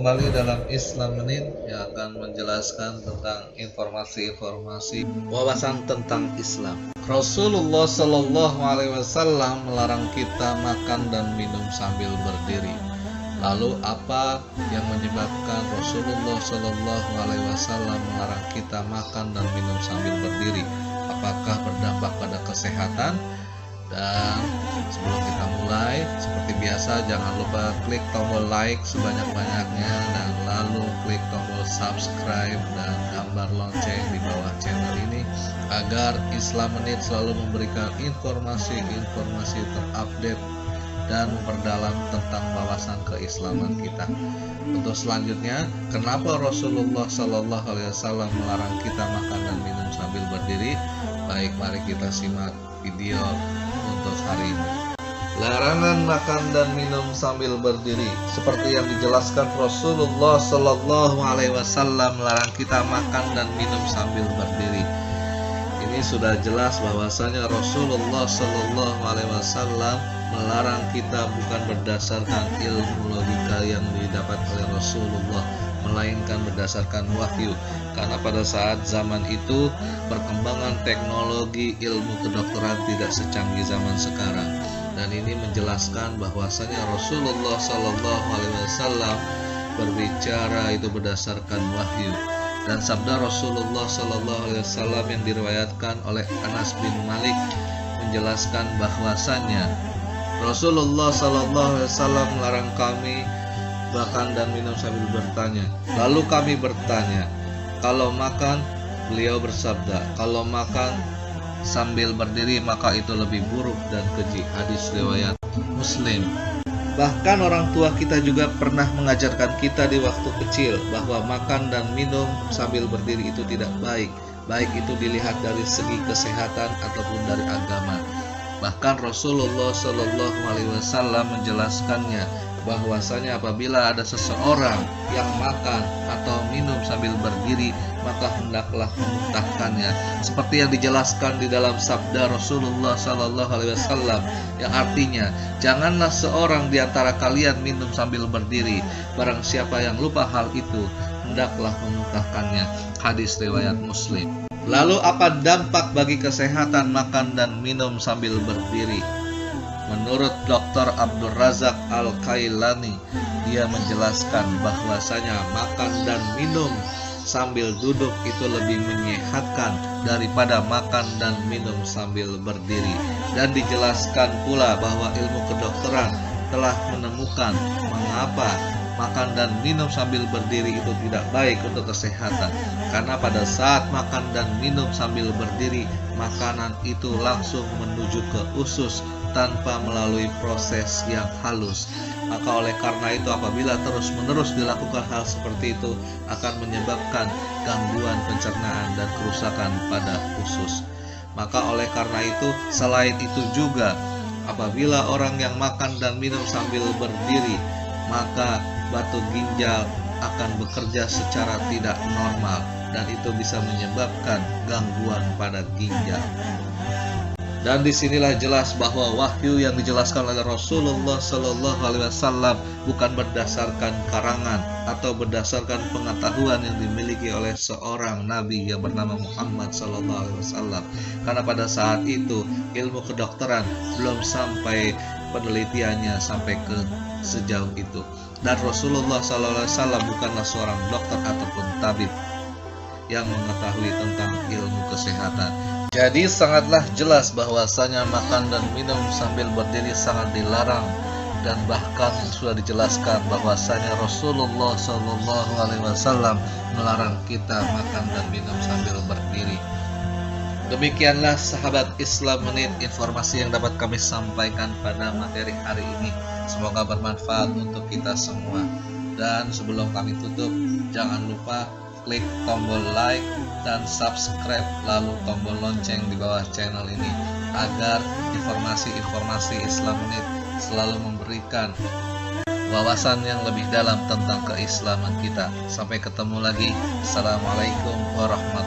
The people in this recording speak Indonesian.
kembali dalam Islam Menit yang akan menjelaskan tentang informasi-informasi wawasan tentang Islam. Rasulullah Shallallahu Alaihi Wasallam melarang kita makan dan minum sambil berdiri. Lalu apa yang menyebabkan Rasulullah Shallallahu Alaihi Wasallam melarang kita makan dan minum sambil berdiri? Apakah berdampak pada kesehatan? Dan sebelum kita mulai, seperti biasa jangan lupa klik tombol like sebanyak-banyaknya dan lalu klik tombol subscribe dan gambar lonceng di bawah channel ini agar Islam Menit selalu memberikan informasi-informasi terupdate dan memperdalam tentang wawasan keislaman kita. Untuk selanjutnya, kenapa Rasulullah Shallallahu Alaihi Wasallam melarang kita makan dan minum sambil berdiri? Baik, mari kita simak video untuk hari ini. Larangan makan dan minum sambil berdiri, seperti yang dijelaskan Rasulullah Shallallahu Alaihi Wasallam melarang kita makan dan minum sambil berdiri. Ini sudah jelas bahwasanya Rasulullah Shallallahu Alaihi Wasallam melarang kita bukan berdasarkan ilmu logika yang didapat oleh Rasulullah, melainkan berdasarkan wahyu. Karena pada saat zaman itu perkembangan teknologi ilmu kedokteran tidak secanggih zaman sekarang, dan ini menjelaskan bahwasanya Rasulullah Shallallahu Alaihi Wasallam berbicara itu berdasarkan wahyu. Dan sabda Rasulullah Shallallahu Alaihi Wasallam yang diriwayatkan oleh Anas bin Malik menjelaskan bahwasanya Rasulullah Shallallahu Alaihi Wasallam melarang kami makan dan minum sambil bertanya. Lalu kami bertanya, kalau makan, beliau bersabda, kalau makan sambil berdiri maka itu lebih buruk dan keji. Hadis riwayat Muslim. Bahkan orang tua kita juga pernah mengajarkan kita di waktu kecil bahwa makan dan minum sambil berdiri itu tidak baik, baik itu dilihat dari segi kesehatan ataupun dari agama. Bahkan Rasulullah Shallallahu Alaihi Wasallam menjelaskannya bahwasanya apabila ada seseorang yang makan atau minum sambil berdiri maka hendaklah memuntahkannya, seperti yang dijelaskan di dalam sabda Rasulullah Shallallahu Alaihi Wasallam yang artinya janganlah seorang di antara kalian minum sambil berdiri, barang siapa yang lupa hal itu hendaklah memuntahkannya. Hadis riwayat Muslim. Lalu apa dampak bagi kesehatan makan dan minum sambil berdiri? Menurut Dr. Abdul Razak Al-Kailani, dia menjelaskan bahwasanya makan dan minum sambil duduk itu lebih menyehatkan daripada makan dan minum sambil berdiri. Dan dijelaskan pula bahwa ilmu kedokteran telah menemukan mengapa makan dan minum sambil berdiri itu tidak baik untuk kesehatan. Karena pada saat makan dan minum sambil berdiri, makanan itu langsung menuju ke usus tanpa melalui proses yang halus. Maka oleh karena itu apabila terus-menerus dilakukan hal seperti itu akan menyebabkan gangguan pencernaan dan kerusakan pada usus. Maka oleh karena itu selain itu juga apabila orang yang makan dan minum sambil berdiri, maka batu ginjal akan bekerja secara tidak normal dan itu bisa menyebabkan gangguan pada ginjal. Dan disinilah jelas bahwa wahyu yang dijelaskan oleh Rasulullah Shallallahu Alaihi Wasallam bukan berdasarkan karangan atau berdasarkan pengetahuan yang dimiliki oleh seorang nabi yang bernama Muhammad Shallallahu Alaihi Wasallam. Karena pada saat itu ilmu kedokteran belum sampai penelitiannya sampai ke sejauh itu. Dan Rasulullah Shallallahu Alaihi Wasallam bukanlah seorang dokter ataupun tabib yang mengetahui tentang ilmu kesehatan. Jadi sangatlah jelas bahwasanya makan dan minum sambil berdiri sangat dilarang, dan bahkan sudah dijelaskan bahwasanya Rasulullah Shallallahu Alaihi Wasallam melarang kita makan dan minum sambil berdiri. Demikianlah sahabat Islam Menit informasi yang dapat kami sampaikan pada materi hari ini. Semoga bermanfaat untuk kita semua. Dan sebelum kami tutup, jangan lupa klik tombol like dan subscribe, lalu tombol lonceng di bawah channel ini agar informasi-informasi Islam Menit selalu memberikan wawasan yang lebih dalam tentang keislaman kita. Sampai ketemu lagi. Assalamualaikum warahmatullahi wabarakatuh.